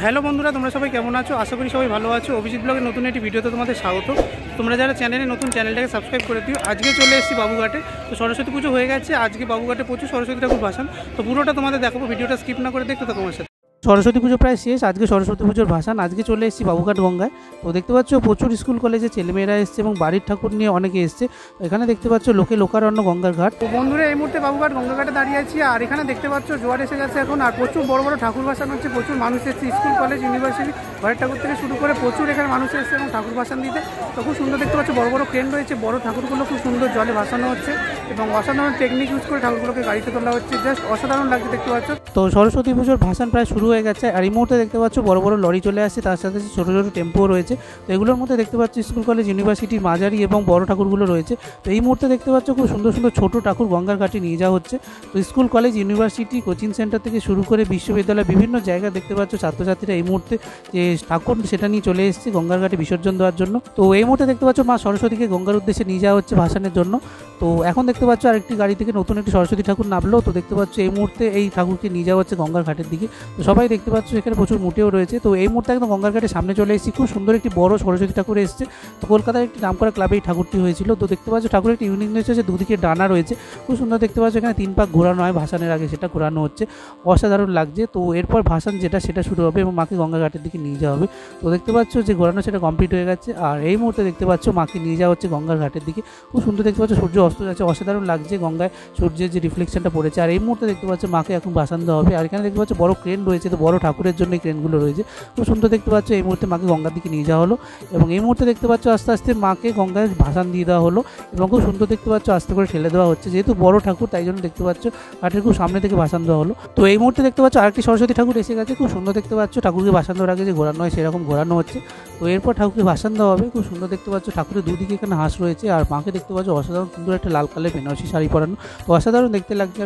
Hello বন্ধুরা, তোমরা সবাই কেমন আছো? আশা করি সবাই ভালো আছো। অভিজিৎ ব্লগের নতুন একটি ভিডিওতে তোমাদের স্বাগত। তোমরা যারা চ্যানেলে নতুন, চ্যানেলটাকে সাবস্ক্রাইব করে দিও। আজকে চলে এসেছি বাবুঘাটে। তো সরস্বতী পুজো হয়ে গেছে, আজকে বাবুঘাটে প্রচুর সরস্বতী ঠাকুর ভাসান। তো পুরোটা তোমাদের দেখাবো, ভিডিওটা স্কিপ না করে দেখতে থাকো আমার সাথে। সরস্বতী পুজো প্রায় শেষ, আজকে সরস্বতী পুজোর ভাসান। আজকে চলে এসেছি বাবুঘাট গঙ্গায়। তো দেখতে পাচ্ছ প্রচুর স্কুল কলেজে ছেলেমেয়েরা এসছে এবং বাড়ির ঠাকুর নিয়ে অনেকে এসছে। এখানে দেখতে পাচ্ছ লোকে লোকারণ্য গঙ্গার ঘাট। তো বন্ধুরা, এই মুহূর্তে বাবুঘাট গঙ্গা ঘাটে দাঁড়িয়ে আছি। আর এখানে দেখতে পাচ্ছ জোয়ার এসে গেছে এখন, আর প্রচুর বড় বড় ঠাকুর ভাসান হচ্ছে। প্রচুর মানুষ এসছে, স্কুল কলেজ ইউনিভার্সিটি ঘরের ঠাকুর থেকে শুরু করে প্রচুর এখানে মানুষ এসছে এবং ঠাকুর ভাসান দিতে। তো খুব সুন্দর দেখতে পাচ্ছ, বড় বড় ক্রেন রয়েছে, বড় ঠাকুরগুলো খুব সুন্দর জলে ভাসানো হচ্ছে এবং অসাধারণ টেকনিক ইউজ করে ঠাকুরগুলোকে গাড়িতে তোলা হচ্ছে। জাস্ট অসাধারণ লাগছে দেখতে পাচ্ছ। তো সরস্বতী পুজোর ভাসান প্রায় শুরু হয়ে গেছে। আর এই মুহূর্তে দেখতে পাচ্ছ বড় বড় লরি চলে আসছে, তার সাথে ছোটো ছোটো টেম্পোও রয়েছে। তো এগুলোর মধ্যে দেখতে পাচ্ছ স্কুল কলেজ ইউনিভার্সিটির মাঝারি এবং বড় ঠাকুরগুলো রয়েছে। তো এই মুহূর্তে দেখতে পাচ্ছ খুব সুন্দর সুন্দর ছোটো ঠাকুর গঙ্গার ঘাটে নিয়ে যাওয়া হচ্ছে। তো school college university coaching centre থেকে শুরু করে বিশ্ববিদ্যালয় বিভিন্ন জায়গা দেখতে পাচ্ছ ছাত্রছাত্রীরা এই মুহূর্তে যে ঠাকুর সেটা নিয়ে চলে এসেছে গঙ্গার ঘাটে বিসর্জন দেওয়ার জন্য। তো এই মুহূর্তে দেখতে পাচ্ছ মা সরস্বতীকে গঙ্গার উদ্দেশ্যে নিয়ে যাওয়া হচ্ছে ভাসানের জন্য। তো এখন দেখতে পাচ্ছ আরেকটি গাড়ি থেকে নতুন একটি সরস্বতী ঠাকুর নামলো। তো দেখতে পাচ্ছ এই মুহূর্তে এই ঠাকুরকে নিয়ে যাওয়া হচ্ছে গঙ্গার ঘাটের দিকে। তো সবাই দেখতে পাচ্ছ এখানে প্রচুর মুটেও রয়েছে। তো এই মুহূর্তে একদম গঙ্গার ঘাটের সামনে চলে এসেছি। খুব সুন্দর একটি বড় সরস্বতী ঠাকুর এসেছে। তো কলকাতার একটি নামকরা ক্লাবে এই ঠাকুরটি হয়েছিল। তো দেখতে পাচ্ছ ঠাকুরের একটি ইউনিকনেস হচ্ছে দুদিকে ডানা রয়েছে, খুব সুন্দর দেখতে পাচ্ছ। এখানে 3 পাক ঘোরানো হয়, ভাসানের আগে সেটা ঘোরানো হচ্ছে, অসাধারণ লাগছে। তো এরপর ভাসান সেটা শুরু হবে এবং মাকে গঙ্গা ঘাটের দিকে নিয়ে যাওয়া হবে। তো দেখতে পাচ্ছ যে ঘোরানো সেটা কমপ্লিট হয়ে গেছে। আর এই মুহূর্তে দেখতে পাচ্ছ মাকে নিয়ে যাওয়া হচ্ছে গঙ্গার ঘাটের দিকে। খুব সুন্দর দেখতে পাচ্ছ সূর্য অস্ত যাচ্ছে, অসাধারণ লাগছে গঙ্গায় সূর্যের যে রিফ্লেকশনটা পড়েছে। আর এই মুহূর্তে দেখতে পাচ্ছ মাকে এখন ভাসান দেওয়া হবে। আর এখানে দেখতে পাচ্ছ বড় ক্রেন রয়েছে, তো বড় ঠাকুরের জন্য এই ক্রেনগুলো রয়েছে। খুব সুন্দর দেখতে পাচ্ছ এই মুহূর্তে মাকে গঙ্গার দিকে নিয়ে যাওয়া হলো এবং এই মুহূর্তে দেখতে পাচ্ছ আস্তে আস্তে মাকে গঙ্গায় ভাসান দিয়ে দেওয়া হলো এবং খুব সুন্দর দেখতে পাচ্ছ আস্তে করে ঠেলে দেওয়া হচ্ছে। যেহেতু বড় ঠাকুর তাই জন্য দেখতে পাচ্ছ ঘাটের খুব সামনে থেকে ভাসান দেওয়া হলো। তো এই মুহূর্তে দেখতে পাচ্ছ আরেকটি সরস্বতী ঠাকুর এসে গেছে। খুব সুন্দর দেখতে পাচ্ছ ঠাকুরকে ভাসান দেওয়ার আগে যে ঘোরানো হয় সেরকম ঘোরানো হচ্ছে। তো এরপর ঠাকুরকে ভাসান দেওয়া হবে। খুব সুন্দর দেখতে পাচ্ছ ঠাকুরের দুদিকে এখানে হাঁস রয়েছে আর মাকে দেখতে পাচ্ছ অসাধারণ সুন্দর একটা লাল কালারের বেনারসি শাড়ি পরানো, তো অসাধারণ দেখতে লাগছে।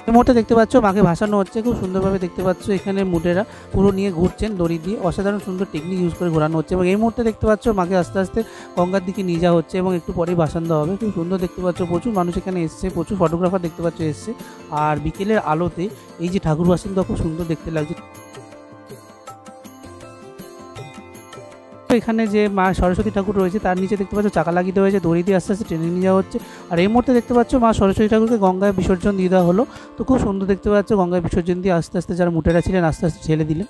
এই মুহূর্তে দেখতে পাচ্ছ মাকে ভাসানো হচ্ছে, খুব সুন্দরভাবে দেখতে পাচ্ছ এখানে মুটেরা পুরো নিয়ে ঘুরছেন দড়ি দিয়ে, অসাধারণ সুন্দর টেকনিক ইউজ করে ঘোরানো হচ্ছে। এবং এই মুহূর্তে দেখতে পাচ্ছ মাকে আস্তে আস্তে গঙ্গার দিকে নিয়ে যাওয়া হচ্ছে এবং একটু পরেই ভাসান দেওয়া হবে। খুব সুন্দর দেখতে পাচ্ছ, প্রচুর মানুষ এখানে এসছে, প্রচুর ফটোগ্রাফার দেখতে পাচ্ছ এসছে। আর বিকেলের আলোতে এই যে ঠাকুর ভাসান দেওয়া খুব সুন্দর দেখতে লাগছে। এখানে যে মা সরস্বতী ঠাকুর রয়েছে তার নিচে দেখতে পাচ্ছ চাকা লাগিয়ে হয়েছে, দড়ি দিয়ে আস্তে আস্তে টেনে নিয়ে যাওয়া হচ্ছে। আর এই মুহূর্তে দেখতে পাচ্ছ মা সরস্বতী ঠাকুরকে গঙ্গায় বিসর্জন দিয়ে দেওয়া হলো। তো খুব সুন্দর দেখতে পাচ্ছ গঙ্গায় বিসর্জন দিয়ে আস্তে আস্তে যারা মুটেরা ছিলেন আস্তে আস্তে ছেড়ে দিলেন।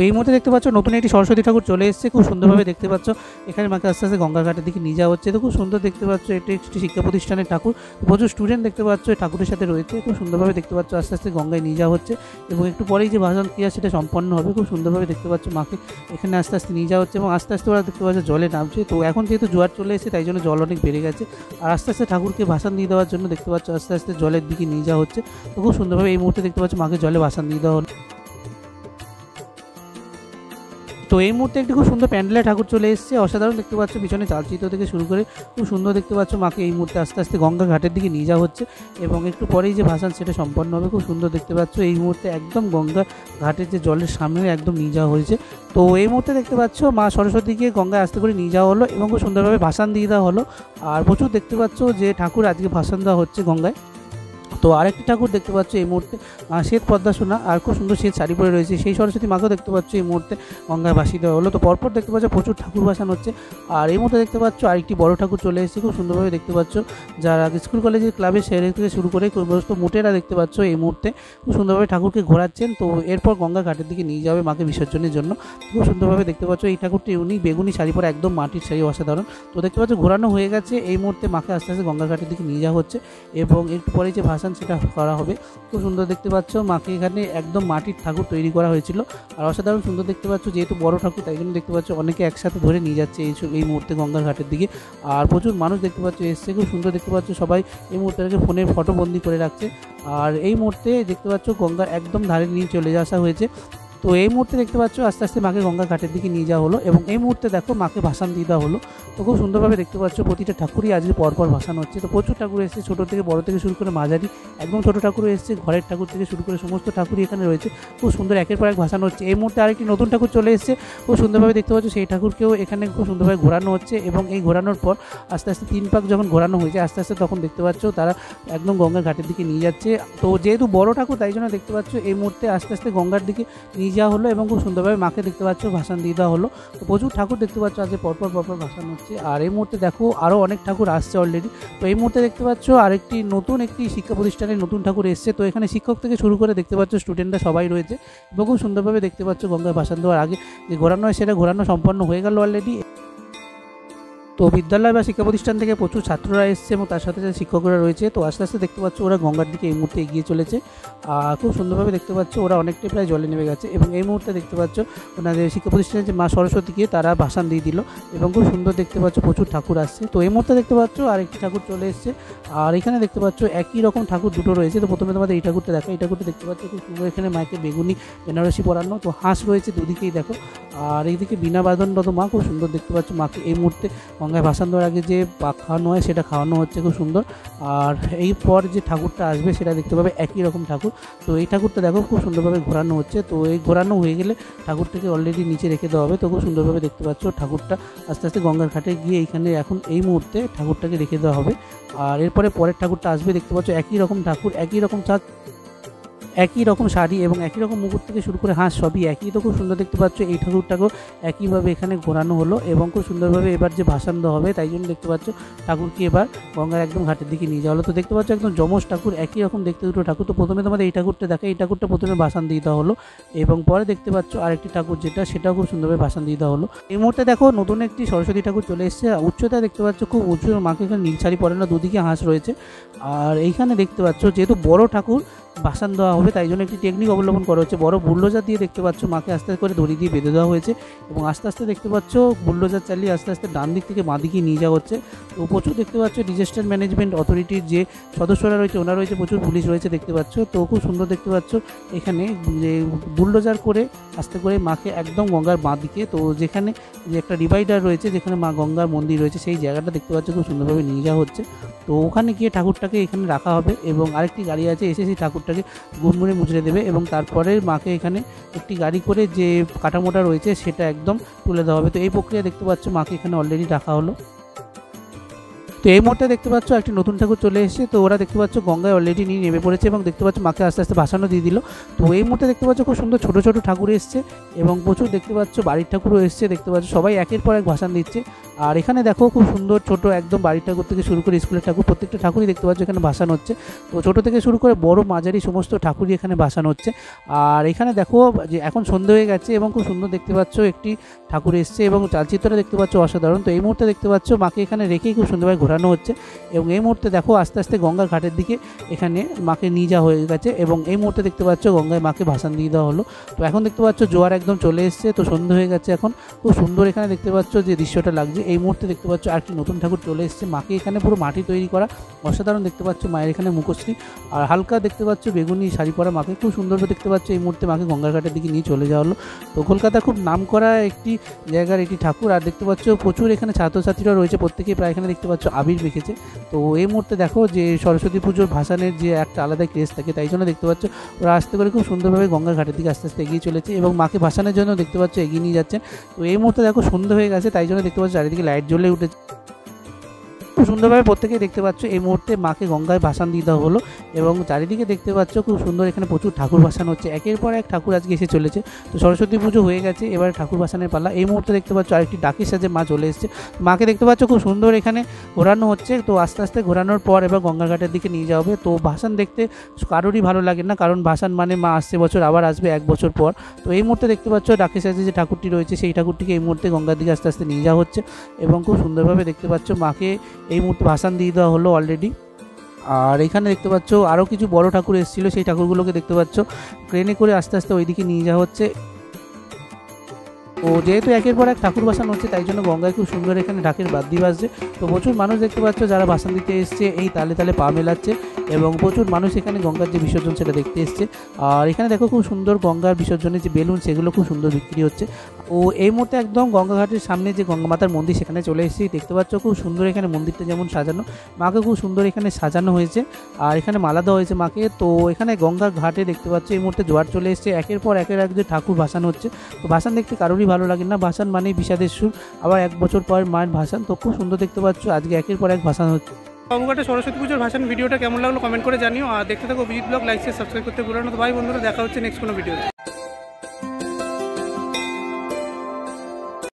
এই মুহূর্তে দেখতে পাচ্ছ নতুন একটি সরস্বতী ঠাকুর চলে এসেছে। খুব সুন্দরভাবে দেখতে পাচ্ছ এখানে মাকে আস্তে আস্তে গঙ্গার ঘাটের দিকে নিয়ে যাওয়া হচ্ছে। তো খুব সুন্দর দেখতে পাচ্ছ এটি একটি শিক্ষা প্রতিষ্ঠানের ঠাকুর, প্রচুর স্টুডেন্ট দেখতে পাচ্ছ এই ঠাকুরের সাথে রয়েছে। খুব সুন্দরভাবে দেখতে পাচ্ছ আস্তে আস্তে গঙ্গায় নিয়ে যাওয়া হচ্ছে এবং একটু পরেই যে ভাসান ক্রিয়া সেটা সম্পন্ন হবে। খুব সুন্দরভাবে দেখতে পাচ্ছ মাকে এখানে আস্তে আস্তে নিয়ে যাওয়া হচ্ছে এবং আস্তে আস্তে ওরা দেখতে পাচ্ছ জলে নামছে। তো এখন যেহেতু জোয়ার চলে এসেছে তাই জন্য জল অনেক বেড়ে গেছে। আর আস্তে আস্তে ঠাকুরকে ভাসান দিয়ে দেওয়ার জন্য দেখতে পাচ্ছ আস্তে আস্তে জলের দিকে নিয়ে যাওয়া হচ্ছে। তো খুব সুন্দরভাবে এই মুহূর্তে দেখতে পাচ্ছ মাকে জলে ভাসান দিয়ে দেওয়া হলো। তো এই মুহূর্তে একটি খুব সুন্দর প্যান্ডেলের ঠাকুর চলে এসেছে, অসাধারণ দেখতে পাচ্ছ। পিছনে চালচিত্র থেকে শুরু করে খুব সুন্দর দেখতে পাচ্ছ মাকে এই মুহূর্তে আস্তে আস্তে গঙ্গা ঘাটের দিকে নিয়ে যাওয়া হচ্ছে এবং একটু পরেই যে ভাসান সেটা সম্পন্ন হবে। খুব সুন্দর দেখতে পাচ্ছ এই মুহূর্তে একদম গঙ্গা ঘাটের যে জলের সামনে একদম নিয়ে যাওয়া হয়েছে। তো এই মুহূর্তে দেখতে পাচ্ছ মা সরস্বতীকে গঙ্গায় আস্তে করে নিয়ে যাওয়া হলো এবং খুব সুন্দরভাবে ভাসান দিয়ে দেওয়া হলো। আর প্রচুর দেখতে পাচ্ছ যে ঠাকুর আজকে ভাসান দেওয়া হচ্ছে গঙ্গায়। তো আরেকটি ঠাকুর দেখতে পাচ্ছ এই মুহূর্তে শ্বেত পদ্মাসনা আর খুব সুন্দর শ্বেত শাড়ি পরে রয়েছে, সেই সরস্বতী মাকেও দেখতে পাচ্ছ এই মুহূর্তে গঙ্গায় ভাসিয়ে দেওয়া হলো। তো পরপর দেখতে পাচ্ছ প্রচুর ঠাকুর ভাসান হচ্ছে। আর এই মুহূর্তে দেখতে পাচ্ছ আরেকটি বড় ঠাকুর চলে এসেছে। খুব সুন্দরভাবে দেখতে পাচ্ছ যারা স্কুল কলেজের ক্লাবের সেরে থেকে শুরু করে সমস্ত মুটেরা দেখতে পাচ্ছ এই মুহূর্তে খুব সুন্দরভাবে ঠাকুরকে ঘোরাচ্ছেন। তো এরপর গঙ্গা ঘাটের দিকে নিয়ে যাবে মাকে বিসর্জনের জন্য। খুব সুন্দরভাবে দেখতে পাচ্ছ এই ঠাকুরটি ইউনিক, বেগুনি শাড়ি পরে, একদম মাটির শাড়ি, অসাধারণ। তো দেখতে পাচ্ছ ঘোরানো হয়ে গেছে। এই মুহূর্তে মাকে আস্তে আস্তে গঙ্গা ঘাটের দিকে নিয়ে যাওয়া হচ্ছে এবং একটু পরে যে ভাসান সেটা করা হবে। খুব সুন্দর দেখতে পাচ্ছ মাকে এখানে একদম মাটির ঠাকুর তৈরি করা হয়েছিল আর অসাধারণ সুন্দর দেখতে পাচ্ছ। যেহেতু বড় ঠাকুর তাই জন্য দেখতে পাচ্ছ অনেকে একসাথে ধরে নিয়ে যাচ্ছে এই মুহূর্তে গঙ্গার ঘাটের দিকে। আর প্রচুর মানুষ দেখতে পাচ্ছ এসছে। খুব সুন্দর দেখতে পাচ্ছ সবাই এই মুহূর্তে ফোনে ফটো বন্দি করে রাখছে। আর এই মুহূর্তে দেখতে পাচ্ছ গঙ্গার একদম ধারে নিয়ে চলে আসা হয়েছে। তো এই মুহূর্তে দেখতে পাচ্ছ আস্তে আস্তে মাকে গঙ্গা ঘাটের দিকে নিয়ে যাওয়া হলো এবং এই মুহূর্তে দেখো মাকে ভাসান দিয়ে দেওয়া হলো। তো খুব সুন্দরভাবে দেখতে পাচ্ছ প্রতিটা ঠাকুরই আজকে পরপর ভাসান হচ্ছে। তো প্রচুর ঠাকুর এসেছে, ছোটো থেকে বড় থেকে শুরু করে মাঝারি, একদম ছোটো ঠাকুরও এসেছে, ঘরের ঠাকুর থেকে শুরু করে সমস্ত ঠাকুরই এখানে রয়েছে। খুব সুন্দর একের পর এক ভাসান হচ্ছে। এই মুহূর্তে আরেকটি নতুন ঠাকুর চলে এসেছে, খুব সুন্দরভাবে দেখতে পাচ্ছ সেই ঠাকুরকেও এখানে খুব সুন্দরভাবে ঘোরানো হচ্ছে এবং এই ঘোরানোর পর আস্তে আস্তে 3 পাক যখন ঘোরানো হয়েছে আস্তে আস্তে তখন দেখতে পাচ্ছ তারা একদম গঙ্গার ঘাটের দিকে নিয়ে যাচ্ছে। তো যেহেতু বড় ঠাকুর তাই জন্য দেখতে পাচ্ছ এই মুহূর্তে আস্তে আস্তে গঙ্গার দিকে নিয়ে নিয়ে যাওয়া হলো এবং খুব সুন্দরভাবে মাকে দেখতে পাচ্ছ ভাসান দিয়ে দেওয়া হলো। তো প্রচুর ঠাকুর দেখতে পাচ্ছ আজকে পরপর ভাসান হচ্ছে। আর এই মুহূর্তে দেখো আরও অনেক ঠাকুর আসছে অলরেডি। তো এই মুহূর্তে দেখতে পাচ্ছ আরেকটি নতুন একটি শিক্ষা প্রতিষ্ঠানে নতুন ঠাকুর এসছে। তো এখানে শিক্ষক থেকে শুরু করে দেখতে পাচ্ছ স্টুডেন্টরা সবাই রয়েছে এবং খুব সুন্দরভাবে দেখতে পাচ্ছ গঙ্গায় ভাসান দেওয়ার আগে যে ঘোরানো হয় সেটা ঘোরানো সম্পন্ন হয়ে গেল অলরেডি। তো বিদ্যালয় বা শিক্ষা প্রতিষ্ঠান থেকে প্রচুর ছাত্ররা এসছে এবং তার সাথে সাথে শিক্ষকরা রয়েছে। তো আস্তে আস্তে দেখতে পাচ্ছ ওরা গঙ্গার দিকে এই মুহূর্তে এগিয়ে চলেছে। খুব সুন্দরভাবে দেখতে পাচ্ছ ওরা অনেকটাই প্রায় জলে নেমে গেছে এবং এই মুহূর্তে দেখতে পাচ্ছ ওনাদের শিক্ষা প্রতিষ্ঠানের যে মা সরস্বতীকে তারা ভাসান দিয়ে দিল এবং খুব সুন্দর দেখতে পাচ্ছ প্রচুর ঠাকুর আসছে। তো এই মুহূর্তে দেখতে পাচ্ছ আরেকটি ঠাকুর চলে এসছে। আর এখানে দেখতে পাচ্ছ একই রকম ঠাকুর দুটো রয়েছে। তো প্রথমে তোমাদের এই ঠাকুরটা দেখো, এই ঠাকুরটা দেখতে পাচ্ছ খুব সুন্দর এখানে মাইকে বেগুনি বেনারসি পরানো। তো হাঁস রয়েছে দুদিকেই দেখো। আর এইদিকে বিনা বাঁধনরত মা, খুব সুন্দর দেখতে পাচ্ছ মাকে এই মুহূর্তে গঙ্গায় ভাসান দেওয়ার আগে যে পাক খাওয়ানো হয় সেটা খাওয়ানো হচ্ছে, খুব সুন্দর। আর এই পর যে ঠাকুরটা আসবে সেটা দেখতে পাবে একই রকম ঠাকুর। তো এই ঠাকুরটা দেখো খুব সুন্দরভাবে ঘোরানো হচ্ছে। তো এই ঘোরানো হয়ে গেলে ঠাকুরটাকে অলরেডি নিচে রেখে দেওয়া হবে। তো খুব সুন্দরভাবে দেখতে পাচ্ছ ঠাকুরটা আস্তে আস্তে গঙ্গার ঘাটে গিয়ে এইখানে এখন এই মুহূর্তে ঠাকুরটাকে রেখে দেওয়া হবে। আর এরপরে পরের ঠাকুরটা আসবে, দেখতে পাচ্ছ একই রকম ঠাকুর, একই রকম চাঁদ, একই রকম শাড়ি এবং একই রকম মুকুট থেকে শুরু করে হাঁস সবই একই। তো খুব সুন্দর দেখতে পাচ্ছ এই ঠাকুরটাকেও একইভাবে এখানে ঘোরানো হলো এবং খুব সুন্দরভাবে এবার যে ভাসান দেওয়া হবে তাই জন্য দেখতে পাচ্ছ ঠাকুরকে এবার গঙ্গার একদম ঘাটের দিকে নিয়ে যাওয়া হলো। তো দেখতে পাচ্ছ একদম যমজ ঠাকুর, একই রকম দেখতে দুটো ঠাকুর। তো প্রথমে তোমাদের এই ঠাকুরটা দেখে, এই ঠাকুরটা প্রথমে ভাসান দিয়ে দেওয়া হলো এবং পরে দেখতে পাচ্ছ আরেকটি ঠাকুর সেটাও খুব সুন্দরভাবে ভাসান দিয়ে দেওয়া হলো। এই মুহূর্তে দেখো নতুন একটি সরস্বতী ঠাকুর চলে এসেছে। উচ্চতা দেখতে পাচ্ছ খুব উঁচু, মাকে এখানে নীল শাড়ি পরে না, দুদিকে হাঁস রয়েছে। আর এইখানে দেখতে পাচ্ছ যেহেতু বড় ঠাকুর ভাসান দেওয়া হবে তাই জন্য একটি টেকনিক অবলম্বন করা হচ্ছে। বড় বুল্ডোজার দিয়ে দেখতে পাচ্ছ মাকে আস্তে করে দড়ি দিয়ে বেঁধে দেওয়া হয়েছে এবং আস্তে আস্তে দেখতে পাচ্ছ বুল্ডোজার চালিয়ে আস্তে আস্তে ডান দিক থেকে বাঁ দিকে নিয়ে যাওয়া হচ্ছে। তো প্রচুর দেখতে পাচ্ছ ডিজাস্টার ম্যানেজমেন্ট অথরিটির যে সদস্যরা রয়েছে ওনারা রয়েছে, প্রচুর পুলিশ রয়েছে দেখতে পাচ্ছ। তো খুব সুন্দর দেখতে পাচ্ছ এখানে যে বুল্ডোজার করে আস্তে করে মাকে একদম গঙ্গার বাঁ দিকে, তো যেখানে যে একটা ডিভাইডার রয়েছে যেখানে মা গঙ্গার মন্দির রয়েছে সেই জায়গাটা দেখতে পাচ্ছ খুব সুন্দরভাবে নিয়ে যাওয়া হচ্ছে। তো ওখানে গিয়ে ঠাকুরটাকে এখানে রাখা হবে এবং আরেকটি গাড়ি আছে এসে সেই ঠাকুরটাকে গুড়মুড়ে মুচড়ে দেবে এবং তারপরে মাকে এখানে একটি গাড়ি করে যে কাঠামোটা রয়েছে সেটা একদম তুলে দেওয়া হবে। তো এই প্রক্রিয়া দেখতে পাচ্ছ মাকে এখানে অলরেডি রাখা হলো। তো এই মুহূর্তে দেখতে পাচ্ছ একটি নতুন ঠাকুর চলে এসেছে। তো ওরা দেখতে পাচ্ছ গঙ্গায় অলরেডি নিয়ে নেমে পড়েছে এবং দেখতে পাচ্ছ মাকে আস্তে আস্তে ভাসানো দিয়ে দিল। তো এই মুহূর্তে দেখতে পাচ্ছ খুব সুন্দর ছোটো ছোটো ঠাকুর এসছে এবং প্রচুর দেখতে পাচ্ছ বাড়ির ঠাকুরও এসছে। দেখতে পাচ্ছ সবাই একের পর এক ভাসান দিচ্ছে। আর এখানে দেখো খুব সুন্দর ছোট একদম বাড়ির ঠাকুর থেকে শুরু করে স্কুলের ঠাকুর প্রত্যেকটা ঠাকুরই দেখতে পাচ্ছ এখানে ভাসান হচ্ছে। তো ছোটো থেকে শুরু করে বড় মাঝারি সমস্ত ঠাকুরই এখানে ভাসান হচ্ছে। আর এখানে দেখো যে এখন সন্ধ্যে হয়ে গেছে এবং খুব সুন্দর দেখতে পাচ্ছ একটি ঠাকুর এসছে এবং চালচিত্রটা দেখতে পাচ্ছ অসাধারণ। তো এই মুহূর্তে দেখতে পাচ্ছ মাকে এখানে রেখেই খুব সুন্দরভাবে ঘোরানো হচ্ছে এবং এই মুহূর্তে দেখো আস্তে আস্তে গঙ্গার ঘাটের দিকে এখানে মাকে নিয়ে যাওয়া হয়ে গেছে এবং এই মুহূর্তে দেখতে পাচ্ছ গঙ্গায় মাকে ভাসান দিয়ে দেওয়া হলো। তো এখন দেখতে পাচ্ছ জোয়ার একদম চলে এসছে। তো সন্ধ্যে হয়ে গেছে এখন, খুব সুন্দর এখানে দেখতে পাচ্ছ যে দৃশ্যটা লাগছে। এই মুহূর্তে দেখতে পাচ্ছ আরেকটি নতুন ঠাকুর চলে এসছে, মাকে এখানে পুরো মাটি তৈরি করা অসাধারণ দেখতে পাচ্ছ। মায়ের এখানে মুখশ্রী আর হালকা দেখতে পাচ্ছ বেগুনি শাড়ি পরা মাকে খুব সুন্দরভাবে দেখতে পাচ্ছ। এই মুহূর্তে মাকে গঙ্গার ঘাটের দিকে নিয়ে চলে যাওয়া হলো। তো কলকাতার খুব নাম করা একটি জায়গার এটি ঠাকুর। আর দেখতে পাচ্ছ প্রচুর এখানে ছাত্রছাত্রীরা রয়েছে, প্রত্যেকেই প্রায় এখানে দেখতে পাচ্ছ আবির মেখেছে। তো এই মুহূর্তে দেখো যে সরস্বতী পুজোর ভাসানের যে একটা আলাদা ক্রেজ থাকে তাই জন্য দেখতে পাচ্ছ ওরা আস্তে করে খুব সুন্দরভাবে গঙ্গার ঘাটের দিকে আস্তে আস্তে এগিয়ে চলেছে এবং মাকে ভাসানের জন্য দেখতে পাচ্ছ এগিয়ে নিয়ে যাচ্ছেন। তো এই মুহূর্তে দেখো সন্ধ্যে হয়ে গেছে তাই জন্য দেখতে পাচ্ছ চারিদিকে লাইট জ্বলে উঠেছে। খুব সুন্দরভাবে প্রত্যেকেই দেখতে পাচ্ছ এই মুহূর্তে মাকে গঙ্গায় ভাসান দিয়ে দেওয়া হলো এবং চারিদিকে দেখতে পাচ্ছ খুব সুন্দর এখানে প্রচুর ঠাকুর ভাসান হচ্ছে। একের পর এক ঠাকুর আজকে এসে চলেছে। তো সরস্বতী পুজো হয়ে গেছে, এবার ঠাকুর ভাসানের পালা। এই মুহূর্তে দেখতে পাচ্ছ আরেকটি ডাকের সাথে মা চলে এসেছে। মাকে দেখতে পাচ্ছ খুব সুন্দর এখানে ঘোরানো হচ্ছে। তো আস্তে আস্তে ঘোরানোর পর এবার গঙ্গার ঘাটের দিকে নিয়ে যাওয়া হবে। তো ভাসান দেখতে কারোরই ভালো লাগে না, কারণ ভাসান মানে মা আসছে বছর আবার আসবে 1 বছর পর। তো এই মুহূর্তে দেখতে পাচ্ছ ডাকের সাথে যে ঠাকুরটি রয়েছে সেই ঠাকুরটিকে এই মুহূর্তে গঙ্গার দিকে আস্তে আস্তে নিয়ে যাওয়া হচ্ছে এবং খুব সুন্দরভাবে দেখতে পাচ্ছ মাকে এই মুহূর্তে ভাসান দিয়ে দেওয়া হলো অলরেডি। আর এখানে দেখতে পাচ্ছ আরও কিছু বড় ঠাকুর এসেছিলো, সেই ঠাকুরগুলোকে দেখতে পাচ্ছ ট্রেনে করে আস্তে আস্তে ওইদিকে নিয়ে যাওয়া হচ্ছে। ও যেহেতু একের পর এক ঠাকুর ভাসান হচ্ছে তাই জন্য গঙ্গায় খুব সুন্দর এখানে ঢাকের বাদ্যি বাজছে। তো প্রচুর মানুষ দেখতে পাচ্ছ যারা ভাসান দিতে এসছে এই তালে তালে পা মেলাচ্ছে এবং প্রচুর মানুষ এখানে গঙ্গার যে বিসর্জন সেটা দেখতে এসছে। আর এখানে দেখো খুব সুন্দর গঙ্গার বিসর্জনের যে বেলুন সেগুলো খুব সুন্দর বিক্রি হচ্ছে। ও এই মুহূর্তে একদম গঙ্গাঘাটের সামনে যে গঙ্গা মাতার মন্দির সেখানে চলে এসেছি। দেখতে পাচ্ছ খুব সুন্দর এখানে মন্দিরটা যেমন সাজানো, মাকে খুব সুন্দর এখানে সাজানো হয়েছে আর এখানে মালা দেওয়া হয়েছে মাকে। তো এখানে গঙ্গার ঘাটে দেখতে পাচ্ছ এই মুহূর্তে জোয়ার চলে এসছে, একের পর এক যে ঠাকুর ভাসান হচ্ছে। তো ভাসান দেখতে কারোরই ভালো লাগে না, ভাসান মানেই বিষাদের সুর, আবার 1 বছর পর মায়ের ভাসান। তো খুব সুন্দর দেখতে পাচ্ছ আজকে একের পর এক ভাসান হচ্ছে। বাবুঘাটে সরস্বতী পুজোর ভাসান ভিডিওটা কেমন লাগলো কমেন্ট করে জানিও আর দেখতে থাকো Abhijit blog, like share subscribe করতে ভুলো না। তো ভাই বন্ধুরা দেখা হচ্ছে নেক্সট কোনো ভিডিও।